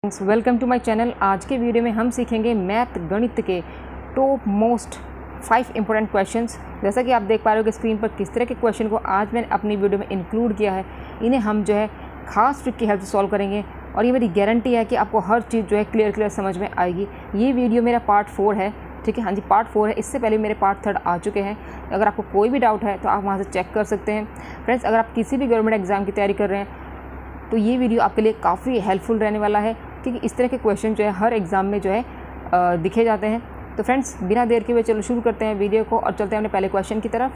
Welcome to my channel. आज के video में हम सीखेंगे मैथ गणित के टॉप मोस्ट 5 इंपॉर्टेंट क्वेश्चंस। जैसा कि आप देख पा रहे हो कि स्क्रीन पर किस तरह के क्वेश्चन को आज मैंने अपनी वीडियो में इंक्लूड किया है। इन्हें हम जो है खास ट्रिक की हेल्प से सॉल्व करेंगे और ये मेरी गारंटी है कि आपको हर चीज़ जो है क्लियर समझ में आएगी। ये वीडियो मेरा पार्ट 4 है, ठीक है। हाँ जी, पार्ट 4 है। इससे पहले मेरे पार्ट 3 आ चुके हैं। अगर आपको कोई भी डाउट है तो आप वहाँ से चेक कर सकते हैं। फ्रेंड्स, अगर आप किसी भी गवर्नमेंट एग्जाम की तैयारी कर रहे हैं तो ये वीडियो आपके लिए काफ़ी हेल्पफुल रहने वाला है, क्योंकि इस तरह के क्वेश्चन जो है हर एग्ज़ाम में जो है दिखे जाते हैं। तो फ्रेंड्स, बिना देर के हुए चलो शुरू करते हैं वीडियो को और चलते हैं अपने पहले क्वेश्चन की तरफ।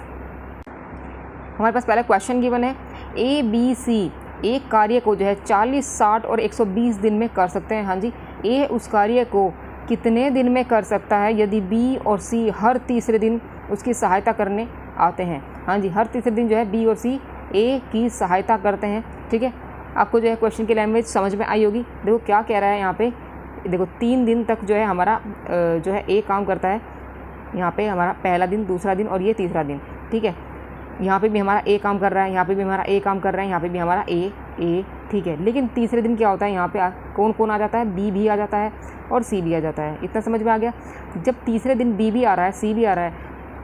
हमारे पास पहला क्वेश्चन गिवन है, ABC एक कार्य को जो है 40, 60 और 120 दिन में कर सकते हैं। हाँ जी, A उस कार्य को कितने दिन में कर सकता है यदि B और C हर तीसरे दिन उसकी सहायता करने आते हैं। हाँ जी, हर तीसरे दिन जो है B और C A की सहायता करते हैं, ठीक है। आपको जो है क्वेश्चन की लैंग्वेज समझ में आई होगी। देखो क्या कह रहा है यहाँ पे। देखो 3 दिन तक जो है हमारा जो है A काम करता है। यहाँ पे हमारा पहला दिन, दूसरा दिन और ये तीसरा दिन, ठीक है। यहाँ पे भी हमारा A काम कर रहा है, यहाँ पे भी हमारा A काम कर रहा है, यहाँ पे भी हमारा A, ठीक है। लेकिन तीसरे दिन क्या होता है, यहाँ पे कौन कौन आ जाता है, B भी आ जाता है और C भी आ जाता है। इतना समझ में आ गया। जब तीसरे दिन B भी आ रहा है, C भी आ रहा है,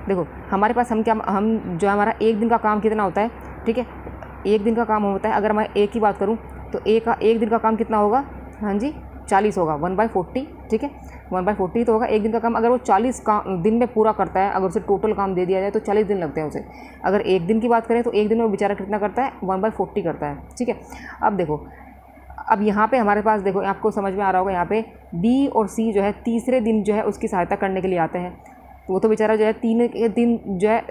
देखो हमारे पास हम जो हमारा एक दिन का काम कितना होता है, ठीक है। एक दिन का काम होता है, अगर मैं A की बात करूँ तो A का एक दिन का काम कितना होगा, हाँ जी 40 होगा, 1/40, ठीक है। 1/40 तो होगा एक दिन का काम। अगर वो 40 दिन में पूरा करता है, अगर उसे टोटल काम दे दिया जाए तो 40 दिन लगते हैं उसे। अगर एक दिन की बात करें तो एक दिन में वो बेचारा कितना करता है, 1/40 करता है, ठीक है। अब देखो, अब यहाँ पे हमारे पास देखो, आपको समझ में आ रहा होगा, यहाँ पे B और C जो है तीसरे दिन जो है उसकी सहायता करने के लिए आते हैं। तो वो तो बेचारा जो है तीनों के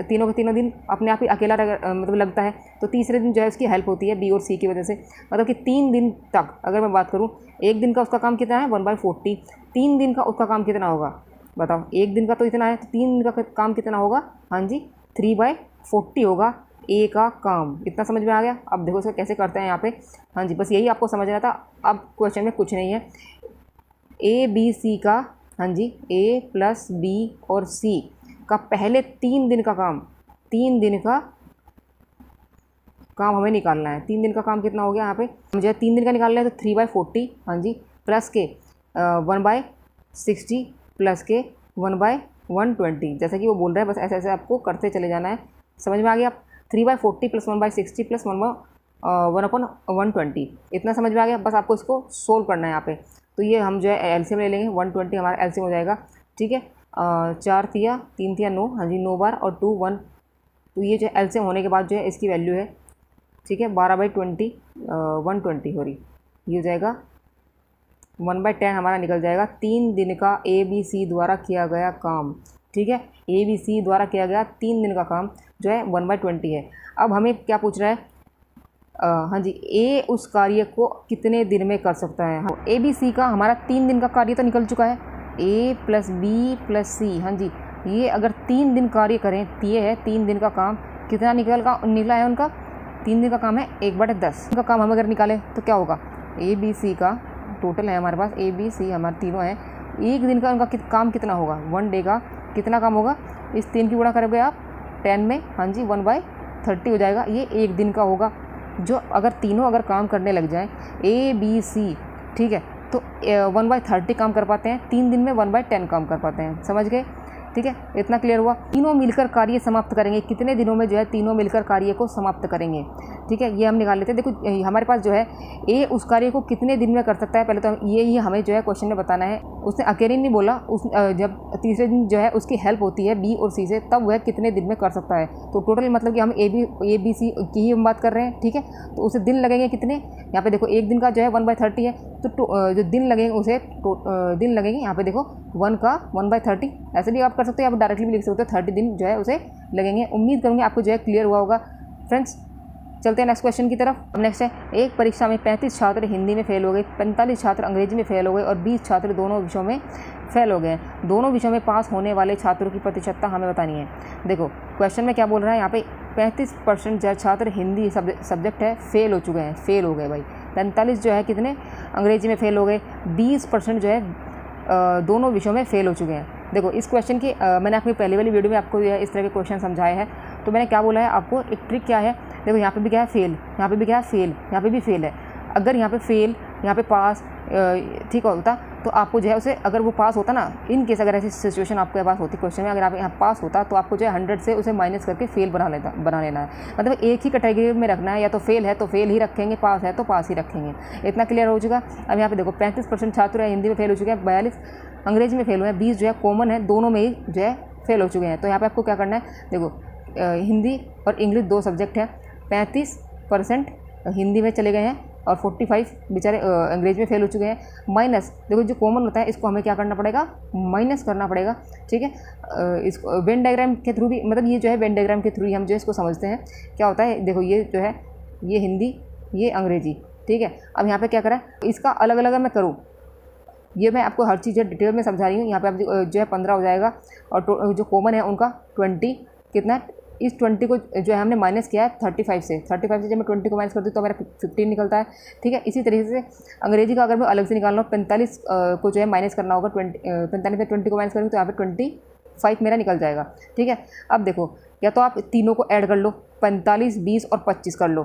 तीनों दिन अपने आप ही अकेला मतलब लगता है। तो तीसरे दिन जो है उसकी हेल्प होती है B और C की वजह से। मतलब कि 3 दिन तक अगर मैं बात करूँ, एक दिन का उसका काम कितना है 1/40, 3 दिन का उसका काम कितना होगा बताओ। एक दिन का तो इतना है, तो 3 दिन का काम कितना होगा, हाँ जी 3/40 होगा A का काम। इतना समझ में आ गया। अब देखो इसका कैसे करते हैं यहाँ पे। हाँ जी, बस यही आपको समझना था। अब क्वेश्चन में कुछ नहीं है। ABC का, हाँ जी A + B और C का पहले 3 दिन का काम, 3 दिन का काम हमें निकालना है। 3 दिन का काम कितना हो गया यहाँ पे, मुझे 3 दिन का निकालना है। तो 3/40, हाँ जी, प्लस के 1/60 प्लस के 1/120, जैसा कि वो बोल रहा है। बस ऐसे ऐसे आपको करते चले जाना है। समझ में आ गया। 3/40 प्लस 1/60 प्लस 1/120, इतना समझ में आ गया। बस आपको इसको सोल्व करना है यहाँ पे। तो ये हम जो है एलसीएम ले लेंगे, 120 हमारा एलसीएम हो जाएगा, ठीक है। 4 तिया 3 तिया 9, हाँ जी 9 बार और 2 1। तो ये जो एलसीएम होने के बाद जो है इसकी वैल्यू है, ठीक है, 12/20 120 हो रही। ये हो जाएगा 1/10 हमारा निकल जाएगा। 3 दिन का ABC द्वारा किया गया काम, ठीक है। ABC द्वारा किया गया 3 दिन का काम जो है 1/20 है। अब हमें क्या पूछ रहा है, हाँ जी A उस कार्य को कितने दिन में कर सकता है। हाँ, ABC का हमारा 3 दिन का कार्य तो निकल चुका है, A + B + C। हाँ जी, ये अगर 3 दिन कार्य करें, ये है 3 दिन का काम, कितना निकला है उनका। 3 दिन का काम है 1/10 का काम हम अगर निकालें तो क्या होगा, ABC का टोटल है हमारे पास, ABC हमारे तीनों हैं। एक दिन का उनका काम कितना होगा, 1 डे का कितना काम होगा। इस 3 की गुणा करोगे आप 10 में, हाँ जी 1/30 हो जाएगा। ये एक दिन का होगा। जो अगर तीनों अगर काम करने लग जाएं ABC, ठीक है, तो 1/30 काम कर पाते हैं 3 दिन में, 1/10 काम कर पाते हैं। समझ गए, ठीक है। इतना क्लियर हुआ। तीनों मिलकर कार्य समाप्त करेंगे, कितने दिनों में जो है तीनों मिलकर कार्य को समाप्त करेंगे, ठीक है। ये हम निकाल लेते हैं। देखो हमारे पास जो है A उस कार्य को कितने दिन में कर सकता है, पहले तो ये हमें जो है क्वेश्चन में बताना है। उसने अकेले नहीं बोला, जब तीसरे दिन जो है उसकी हेल्प होती है B और C से, तब वह कितने दिन में कर सकता है। तो टोटल मतलब कि हम ABC की ही हम बात कर रहे हैं, ठीक है। तो उसे दिन लगेंगे कितने, यहाँ पे देखो एक दिन का जो है 1/30 है, तो जो दिन लगेंगे उसे दिन लगेंगे यहाँ पे देखो 1 का 1/30। ऐसे भी आप कर सकते हो, आप डायरेक्टली भी लिख सकते हो, 30 दिन जो है उसे लगेंगे। उम्मीद करूँगी आपको जो है क्लियर हुआ होगा। फ्रेंड्स, चलते हैं नेक्स्ट क्वेश्चन की तरफ। अब नेक्स्ट है, एक परीक्षा में 35 छात्र हिंदी में फेल हो गए, 45 छात्र अंग्रेजी में फेल हो गए और 20 छात्र दोनों विषयों में फेल हो गए। दोनों विषयों में पास होने वाले छात्रों की प्रतिशतता हमें बतानी है। देखो क्वेश्चन में क्या बोल रहा है, यहाँ पे 35% जो छात्र हिंदी सब्जेक्ट है फेल हो चुके हैं, फेल हो गए भाई। 45 जो है कितने अंग्रेजी में फेल हो गए, 20% जो है दोनों विषयों में फेल हो चुके हैं। देखो इस क्वेश्चन की मैंने अपनी पहले वाली वीडियो में आपको इस तरह के क्वेश्चन समझाए हैं। तो मैंने क्या बोला है आपको, एक ट्रिक क्या है। देखो यहाँ पे भी क्या है फेल, यहाँ पे भी क्या है फेल, यहाँ पे भी फेल है। अगर यहाँ पे फेल, यहाँ पे पास, ठीक होता तो आपको जो है उसे, अगर वो पास होता ना, इन केस अगर ऐसी सिचुएशन आपके पास होती क्वेश्चन में, अगर आप यहाँ पास होता तो आपको जो है 100 से उसे माइनस करके फेल बना लेना है। मतलब एक ही कैटेगरी में रखना है, या तो फेल है तो फेल ही रखेंगे, पास है तो पास ही रखेंगे। इतना क्लियर हो चुका। अब यहाँ पे देखो 35% छात्र है हिंदी में फेल हो चुके हैं, 42 अंग्रेजी में फेल हुए हैं, 20 जो है कॉमन है, दोनों में ही जो है फेल हो चुके हैं। तो यहाँ पे आपको क्या करना है, देखो हिंदी और इंग्लिश 2 सब्जेक्ट हैं, 35% हिंदी में चले गए हैं और 45 बेचारे अंग्रेजी में फेल हो चुके हैं। माइनस, देखो जो कॉमन होता है इसको हमें क्या करना पड़ेगा, माइनस करना पड़ेगा। ठीक है, इसको वेन डायग्राम के थ्रू भी, मतलब ये जो है वेन डायग्राम के थ्रू ही हम जो है इसको समझते हैं। क्या होता है, देखो ये जो है ये हिंदी, ये अंग्रेजी, ठीक है। अब यहाँ पे क्या करें, इसका अलग अलग मैं करूँ, ये मैं आपको हर चीज़ डिटेल में समझा रही हूँ। यहाँ पे आप जो है 15 हो जाएगा, और जो कॉमन है उनका 20 कितना, इस 20 को जो है हमने माइनस किया है 35 से जब मैं 20 को माइनस करती हूँ तो मेरा 15 निकलता है। ठीक है, इसी तरीके से अंग्रेजी का अगर मैं अलग से निकालना हो, 45 को जो है माइनस करना होगा, 45 में 20 को माइनस करूँगी तो यहाँ पे 25 मेरा निकल जाएगा। ठीक है, अब देखो या तो आप तीनों को ऐड कर लो, 45, 20 और 25 कर लो,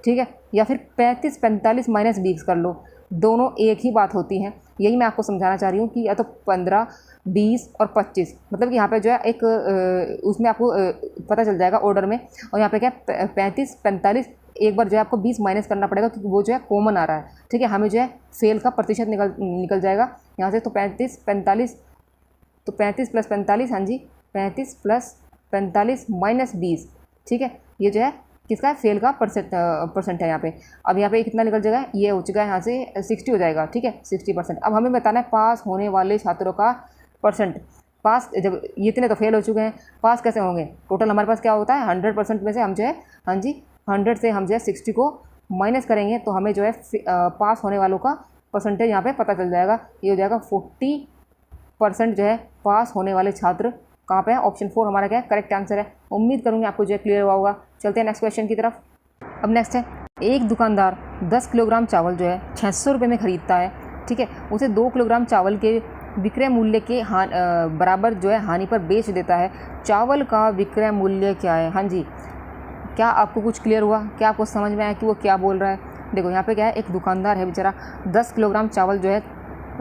ठीक है, या फिर 35, 45 माइनस 20 कर लो, दोनों एक ही बात होती हैं। यही मैं आपको समझाना चाह रही हूँ कि या तो 15, 20 और 25, मतलब कि यहाँ पे जो है एक उसमें आपको पता चल जाएगा ऑर्डर में। और यहाँ पे क्या 35, 45, एक बार जो है आपको 20 माइनस करना पड़ेगा क्योंकि वो जो है कॉमन आ रहा है। ठीक है, हमें जो है फेल का प्रतिशत निकल जाएगा यहाँ से। तो 35, 45, तो 35 प्लस 45, हाँ जी 35 प्लस 45 माइनस 20, ठीक है, ये जो है किसका है, फेल का परसेंट है यहाँ पे। अब यहाँ पे कितना निकल जाएगा, ये हो चुका है यहाँ से 60 हो जाएगा। ठीक है, 60%। अब हमें बताना है पास होने वाले छात्रों का परसेंट। पास, जब ये इतने तो फेल हो चुके हैं, पास कैसे होंगे, टोटल हमारे पास क्या होता है 100% में से हम जो है, हाँ जी 100 से हम जो है 60 को माइनस करेंगे तो हमें जो है पास होने वालों का परसेंटेज यहाँ पे पता चल जाएगा। ये हो जाएगा 40% जो है पास होने वाले छात्र कहाँ पे है, ऑप्शन 4 हमारा क्या है करेक्ट आंसर है। उम्मीद करूँगी आपको जो है क्लियर हुआ होगा। चलते हैं नेक्स्ट क्वेश्चन की तरफ। अब नेक्स्ट है, एक दुकानदार 10 किलोग्राम चावल जो है 600 रुपये में ख़रीदता है। ठीक है, उसे 2 किलोग्राम चावल के विक्रय मूल्य के बराबर जो है हानि पर बेच देता है। चावल का विक्रय मूल्य क्या है। हाँ जी, क्या आपको कुछ क्लियर हुआ, क्या आपको समझ में आया कि वो क्या बोल रहा है। देखो यहाँ पे क्या है, एक दुकानदार है बेचारा, 10 किलोग्राम चावल जो है,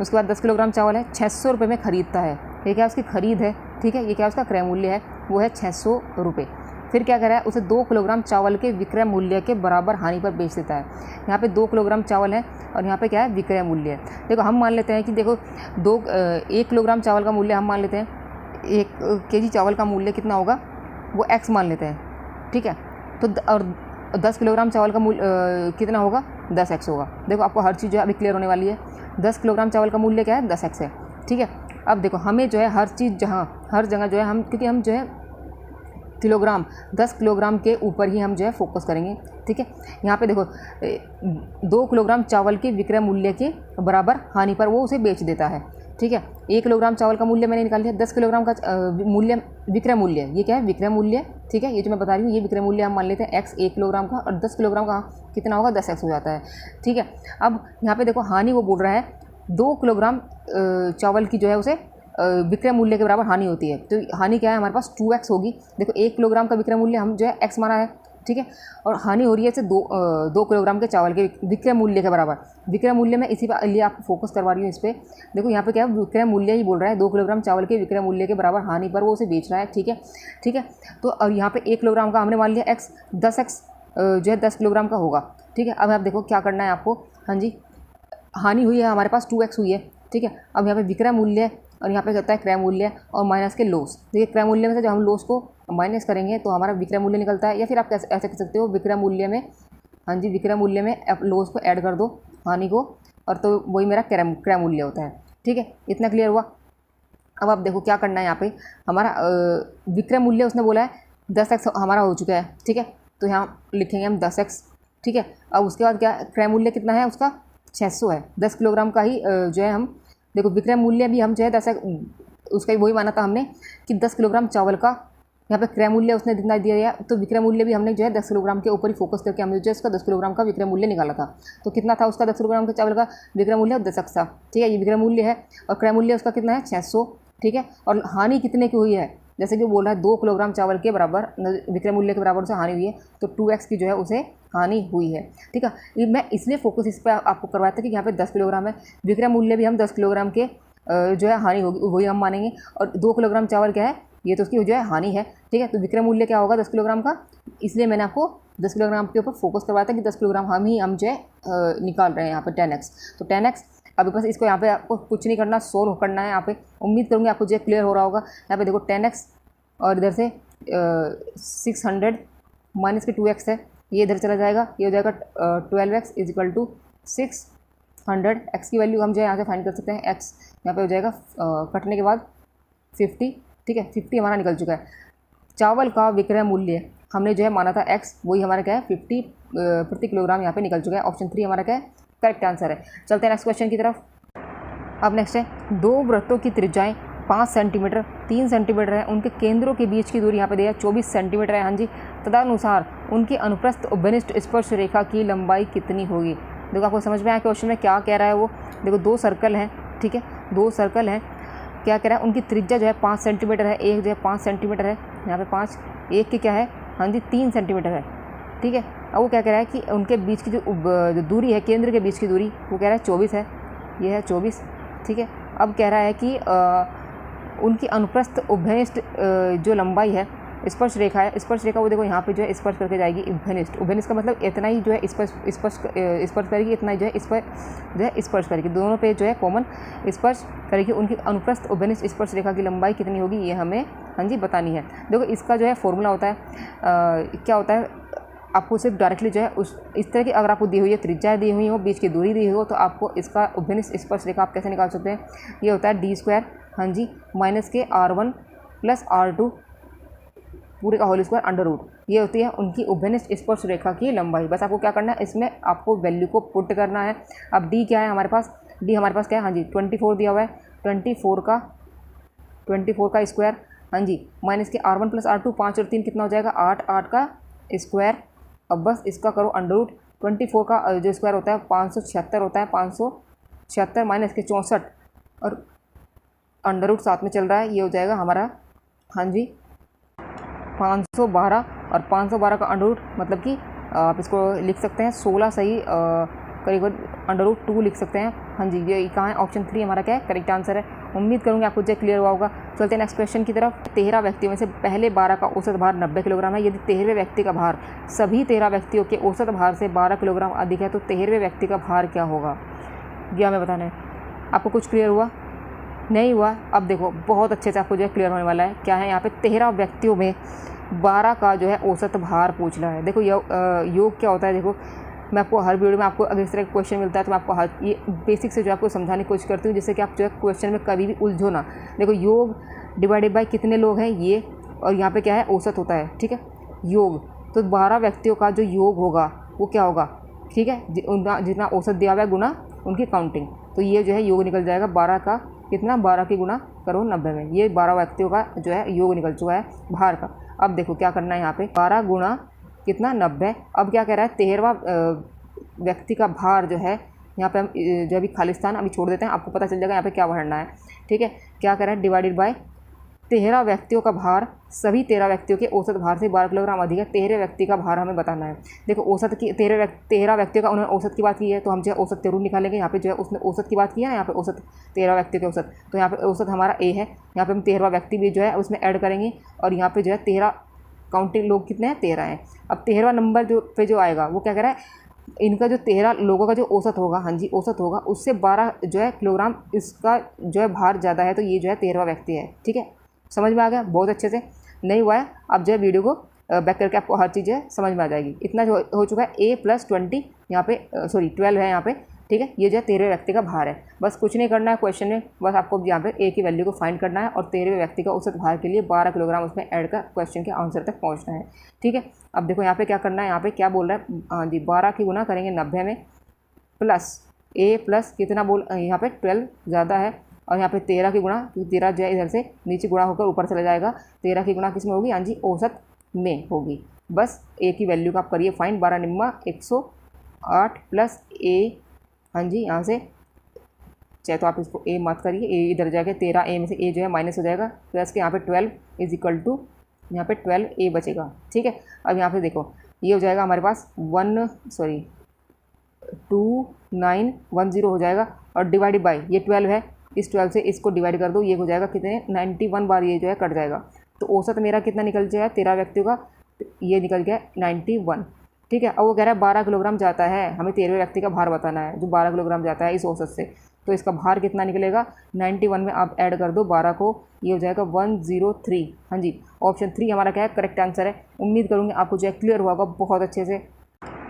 उसके बाद 10 किलोग्राम चावल है 600 रुपये में ख़रीदता है। ये क्या उसकी खरीद है, ठीक है, ये क्या उसका क्रय मूल्य है, वो है 600 रुपये। फिर क्या कर रहा है, उसे 2 किलोग्राम चावल के विक्रय मूल्य के बराबर हानि पर बेच देता है। यहाँ पे 2 किलोग्राम चावल है और यहाँ पे क्या है विक्रय मूल्य है। देखो हम मान लेते हैं कि देखो 1 किलोग्राम चावल का मूल्य हम मान लेते हैं, 1 केजी चावल का मूल्य कितना होगा, वो x मान लेते हैं। ठीक है, तो और 10 किलोग्राम चावल का मूल्य कितना होगा, 10x होगा। देखो आपको हर चीज़ जो है अभी क्लियर होने वाली है। 10 किलोग्राम चावल का मूल्य क्या है, 10x है। ठीक है, अब देखो हमें जो है हर चीज़ हर जगह जो है हम, क्योंकि हम जो है किलोग्राम 10 किलोग्राम के ऊपर ही हम जो है फोकस करेंगे। ठीक है, यहाँ पे देखो 2 किलोग्राम चावल के विक्रय मूल्य के बराबर हानि पर वो उसे बेच देता है। ठीक है, 1 किलोग्राम चावल का मूल्य मैंने निकाल लिया, 10 किलोग्राम का मूल्य विक्रय मूल्य, ये क्या है विक्रय मूल्य। ठीक है, ये जो मैं बता रही हूँ ये विक्रय मूल्य हम मान लेते हैं x 1 किलोग्राम का, और 10 किलोग्राम का कितना होगा, 10x हो जाता है। ठीक है, अब यहाँ पे देखो हानि वो बोल रहा है 2 किलोग्राम चावल की जो है उसे विक्रय मूल्य के बराबर हानि होती है। तो हानि क्या है हमारे पास 2x होगी। देखो 1 किलोग्राम का विक्रय मूल्य हम जो है x माना है। ठीक है, और हानि हो रही है इसे 2 किलोग्राम के चावल के विक्रय मूल्य के बराबर। विक्रय मूल्य में इसी लिए आपको फोकस करवा रही हूँ इस पर। देखो यहाँ पे क्या है, विक्रय मूल्य ही बोल रहा है, 2 किलोग्राम चावल के विक्रय मूल्य के बराबर हानि पर वो उसे बेच रहा है। ठीक है, ठीक है, तो अब यहाँ पे 1 किलोग्राम का हमने मान लिया x, 10x जो है 10 किलोग्राम का होगा। ठीक है, अब आप देखो क्या करना है आपको। हाँ जी, हानि हुई है हमारे पास 2x हुई है। ठीक है, अब यहाँ पे विक्रय मूल्य और यहाँ पे कहता है क्रय मूल्य और माइनस के लॉस। देखिए क्रय मूल्य में से जब हम लॉस को माइनस करेंगे तो हमारा विक्रय मूल्य निकलता है, या फिर आप ऐसे कह सकते हो विक्रय मूल्य में, हाँ जी विक्रय मूल्य में लॉस को ऐड कर दो हानि को, और तो वही मेरा क्रय मूल्य होता है। ठीक है, इतना क्लियर हुआ। अब आप देखो क्या करना है, यहाँ पे हमारा विक्रय मूल्य उसने बोला है 10x हमारा हो चुका है। ठीक है, तो यहाँ लिखेंगे हम 10x। ठीक है, अब उसके बाद क्या क्रय मूल्य कितना है उसका, 600 है, 10 किलोग्राम का ही जो है हम, देखो विक्रय मूल्य भी हम जो है 10x उसका ही वही माना था हमने कि 10 किलोग्राम चावल का यहाँ पे क्रय मूल्य उसने जितना दिया गया, तो विक्रय मूल्य भी हमने जो है 10 किलोग्राम के ऊपर ही फोकस करके हमने जो है इसका 10 किलोग्राम का विक्रय मूल्य निकाला था। तो कितना था उसका 10 किलोग्राम के चावल का विक्रय मूल्य 10x था। ठीक है, ये विक्रय मूल्य है और क्रय मूल्य उसका कितना है 600। ठीक है, और हानि कितने की हुई है, जैसे कि वो बोल रहा है 2 किलोग्राम चावल के बराबर विक्रय मूल्य के बराबर उसे हानि हुई है, तो 2x की जो है उसे हानि हुई है। ठीक है, ये मैं इसलिए फोकस इस पर आपको करवाया था कि यहाँ पे 10 किलोग्राम है, विक्रय मूल्य भी हम 10 किलोग्राम के जो है हानि होगी वही हम मानेंगे, और 2 किलोग्राम चावल क्या है, ये तो उसकी जो है हानि है। ठीक है, तो विक्रय मूल्य क्या होगा 10 किलोग्राम का, इसलिए मैंने आपको 10 किलोग्राम के ऊपर फोकस करवाया था कि 10 किलोग्राम हम जो है निकाल रहे हैं यहाँ पे 10x। तो 10x अभी बस इसको यहाँ पे आपको कुछ नहीं करना, सोल्व करना है यहाँ पे। उम्मीद करूँगी आपको जो क्लियर हो रहा होगा। यहाँ पे देखो 10x और इधर से 600 माइनस के 2x है, ये इधर चला जाएगा, ये हो जाएगा 12x is equal to 600। x की वैल्यू हम जो है यहाँ से फाइंड कर सकते हैं, x यहाँ पे हो जाएगा कटने के बाद 50। ठीक है, 50 हमारा निकल चुका है। चावल का विक्रय मूल्य हमने जो है माना था x, वही हमारा क्या है 50 प्रति किलोग्राम यहाँ पे निकल चुका है। ऑप्शन 3 हमारा क्या है करेक्ट आंसर है। चलते हैं नेक्स्ट क्वेश्चन की तरफ। अब नेक्स्ट है, 2 वृत्तों की त्रिज्याएं 5 सेंटीमीटर 3 सेंटीमीटर है, उनके केंद्रों के बीच की दूरी यहाँ पे दिया 24 सेंटीमीटर है। हाँ जी, तदनुसार उनकी अनुप्रस्थ उभयनिष्ठ स्पर्श रेखा की लंबाई कितनी होगी। देखो आपको समझ में आया क्वेश्चन में क्या कह रहा है वो। देखो 2 सर्कल हैं, ठीक है, 2 सर्कल हैं, क्या कह रहा है उनकी त्रिज्या जो है 5 सेंटीमीटर है, एक जो है 5 सेंटीमीटर है, यहाँ पे 5, एक की क्या है हाँ जी 3 सेंटीमीटर है। ठीक है, अब वो क्या कह रहा है कि उनके बीच की जो दूरी है, केंद्र के बीच की दूरी, वो कह रहा है 24 है, ये है 24। ठीक है, अब कह रहा है कि उनकी अनुप्रस्थ उभयनिष्ठ जो लंबाई है, स्पर्श रेखा है, स्पर्श रेखा वो देखो यहाँ पे जो है स्पर्श करके जाएगी उभयनिष्ठ। उभयनिष्ठ का मतलब इतना ही जो है स्पर्श करेगी, इतना ही जो है इस पर जो है स्पर्श करेगी, दोनों पे जो है कॉमन स्पर्श करेगी। उनकी अनुप्रस्थ उभयनिष्ठ स्पर्श रेखा की लंबाई कितनी होगी, ये हमें हाँ जी बतानी है। देखो इसका जो है फॉर्मूला होता है क्या होता है, आपको सिर्फ डायरेक्टली जो है उस इस तरह की अगर आपको दी हुई है, त्रिज्या दी हुई हो, बीच की दूरी दी हुई हो, तो आपको इसका उभयनिष्ठ स्पर्श रेखा आप कैसे निकाल सकते हैं। ये होता है d² हाँ जी माइनस के r1 प्लस r2 पूरे का होल स्क्वायर अंडर रूट, ये होती है उनकी उभयनिष्ठ स्पर्श रेखा की लंबाई। बस आपको क्या करना है, इसमें आपको वैल्यू को पुट करना है। अब d क्या है हमारे पास, d हमारे पास क्या है हाँ जी 24 दिया हुआ है, 24 का स्क्वायर हाँ जी माइनस के r1 प्लस r2, 5 और 3 कितना हो जाएगा 8, 8 का स्क्वायर। अब बस इसका करो अंडर रूट, 24 का जो स्क्वायर होता है 576 होता है, 576 माइनस के 64 और अंडर रूट साथ में चल रहा है, ये हो जाएगा हमारा हाँ जी 512 और 512 का अंडर रूट मतलब कि आप इसको लिख सकते हैं 16 सही करीब अंडर रूट 2 लिख सकते हैं। हाँ जी, ये कहाँ है ऑप्शन 3 हमारा क्या है करेक्ट आंसर है। उम्मीद करूँगी आपको जो क्लियर हुआ होगा। चलते हैं नेक्स्ट क्वेश्चन की तरफ। 13 व्यक्तियों में से पहले 12 का औसत भार 90 किलोग्राम है। यदि 13वें व्यक्ति का भार सभी 13 व्यक्तियों के औसत भार से 12 किलोग्राम अधिक है तो 13वें व्यक्ति का भार क्या होगा, ये हमें बताना है। आपको कुछ क्लियर हुआ नहीं हुआ, अब देखो बहुत अच्छे से आपको जो है क्लियर होने वाला है। क्या है यहाँ पे 13 व्यक्तियों में 12 का जो है औसत भार पूछ रहा है। देखो योग क्या होता है, देखो मैं आपको हर वीडियो में आपको अगर इस तरह का क्वेश्चन मिलता है तो मैं आपको हर ये बेसिक से जो आपको समझाने की कोशिश करती हूँ जिससे कि आप जो है क्वेश्चन में कभी भी उलझो ना। देखो योग डिवाइडेड बाय कितने लोग हैं ये, और यहाँ पे क्या है औसत होता है, ठीक है योग, तो 12 व्यक्तियों का जो योग होगा वो क्या होगा, ठीक है उनका जितना औसत दिया हुआ है गुना उनकी काउंटिंग, तो ये जो है योग निकल जाएगा 12 का कितना 12 की गुना करो 90 में, ये 12 व्यक्तियों का जो है योग निकल चुका है भार का। अब देखो क्या करना है यहाँ पे 12 गुणा कितना 90। अब क्या कह रहा है 13वां व्यक्ति का भार जो है यहाँ पे हम जो अभी खालिस्तान अभी छोड़ देते हैं, आपको पता चल जाएगा यहाँ पे क्या भरना है। ठीक है, क्या कह रहा है डिवाइडेड बाय 13 व्यक्तियों का भार सभी 13 व्यक्तियों के औसत भार से 12 किलोग्राम अधिक है। 13 व्यक्ति का भार हमें बताना है। देखो औसत की 13 व्यक्तियों का उन्होंने औसत की बात की है तो हम जो है औसत जरूर निकालेंगे। यहाँ पे जो है उसने औसत की बात की है, यहाँ पे औसत 13 व्यक्तियों के औसत, तो यहाँ पे औसत हमारा ए है। यहाँ पे हम 13वां व्यक्ति भी जो है उसमें ऐड करेंगे और यहाँ पे जो है 13 काउंटिंग लोग कितने हैं 13 हैं। अब 13वां नंबर जो आएगा वो क्या कह रहा है, इनका जो 13 लोगों का जो औसत होगा, हाँ जी औसत होगा, उससे 12 जो है किलोग्राम इसका जो है भार ज़्यादा है, तो ये जो है 13वां व्यक्ति है। ठीक है, समझ में आ गया बहुत अच्छे से। नहीं हुआ है अब जो है वीडियो को बैक करके आपको हर चीज़ है समझ में आ जाएगी। इतना जो हो चुका है a + 20 यहाँ पे 12 है यहाँ पे, ठीक है ये जो है 13वें व्यक्ति का भार है। बस कुछ नहीं करना है क्वेश्चन में, बस आपको यहाँ पे a की वैल्यू को फाइंड करना है और 13वें व्यक्ति का औसत भार के लिए 12 किलोग्राम उसमें ऐड कर क्वेश्चन के आंसर तक पहुँचना है। ठीक है, अब देखो यहाँ पे क्या करना है, यहाँ पे क्या बोल रहा है, हाँ जी 12 की गुना करेंगे 90 में प्लस a प्लस कितना बोल यहाँ पे 12 ज़्यादा है और यहाँ पे 13 की गुणा, क्योंकि 13 जो है इधर से नीचे गुणा होकर ऊपर चला जाएगा, 13 की गुणा किस में होगी, हाँ जी औसत में होगी। बस a की वैल्यू का आप करिए फाइंड, 12 निम्मा 108 प्लस a, हाँ जी यहाँ से चाहे तो आप इसको ए मत करिए, ए इधर जाएगा, 13 ए में से ए जो है माइनस हो जाएगा, प्लस के यहाँ पे 12 इज इक्वल टू यहाँ पे 12 ए बचेगा। ठीक है, अब यहाँ पे देखो ये हो जाएगा हमारे पास 2910 हो जाएगा, और डिवाइडेड बाई ये 12 है, इस 12 से इसको डिवाइड कर दो, ये हो जाएगा कितने 91 बार ये जो है कट जाएगा। तो औसत मेरा कितना निकल जाएगा 13 व्यक्तियों का, ये निकल गया 91। ठीक है, अब वो कह रहा है 12 किलोग्राम जाता है, हमें 13वें व्यक्ति का भार बताना है जो 12 किलोग्राम जाता है इस औसत से। तो इसका भार कितना निकलेगा 91 में आप ऐड कर दो 12 को, ये हो जाएगा 103। हाँ जी, ऑप्शन 3 हमारा क्या है करेक्ट आंसर है। उम्मीद करूँगी आपको जो है क्लियर हुआ होगा बहुत अच्छे से।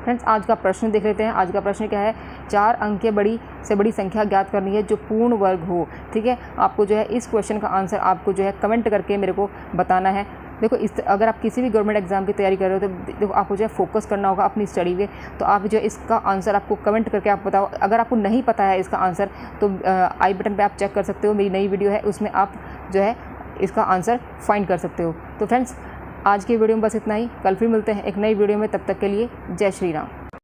फ्रेंड्स आज का प्रश्न देख लेते हैं। आज का प्रश्न क्या है, 4 अंक के बड़ी से बड़ी संख्या ज्ञात करनी है जो पूर्ण वर्ग हो। ठीक है, आपको जो है इस क्वेश्चन का आंसर आपको जो है कमेंट करके मेरे को बताना है। देखो अगर आप किसी भी गवर्नमेंट एग्जाम की तैयारी कर रहे हो तो देखो आपको जो है फोकस करना होगा अपनी स्टडी पे। तो आप जो है इसका आंसर आपको कमेंट करके आप बताओ। अगर आपको नहीं पता है इसका आंसर तो आई बटन पे आप चेक कर सकते हो, मेरी नई वीडियो है उसमें आप जो है इसका आंसर फाइंड कर सकते हो। तो फ्रेंड्स आज की वीडियो में बस इतना ही, कल फिर मिलते हैं एक नई वीडियो में, तब तक के लिए जय श्री राम।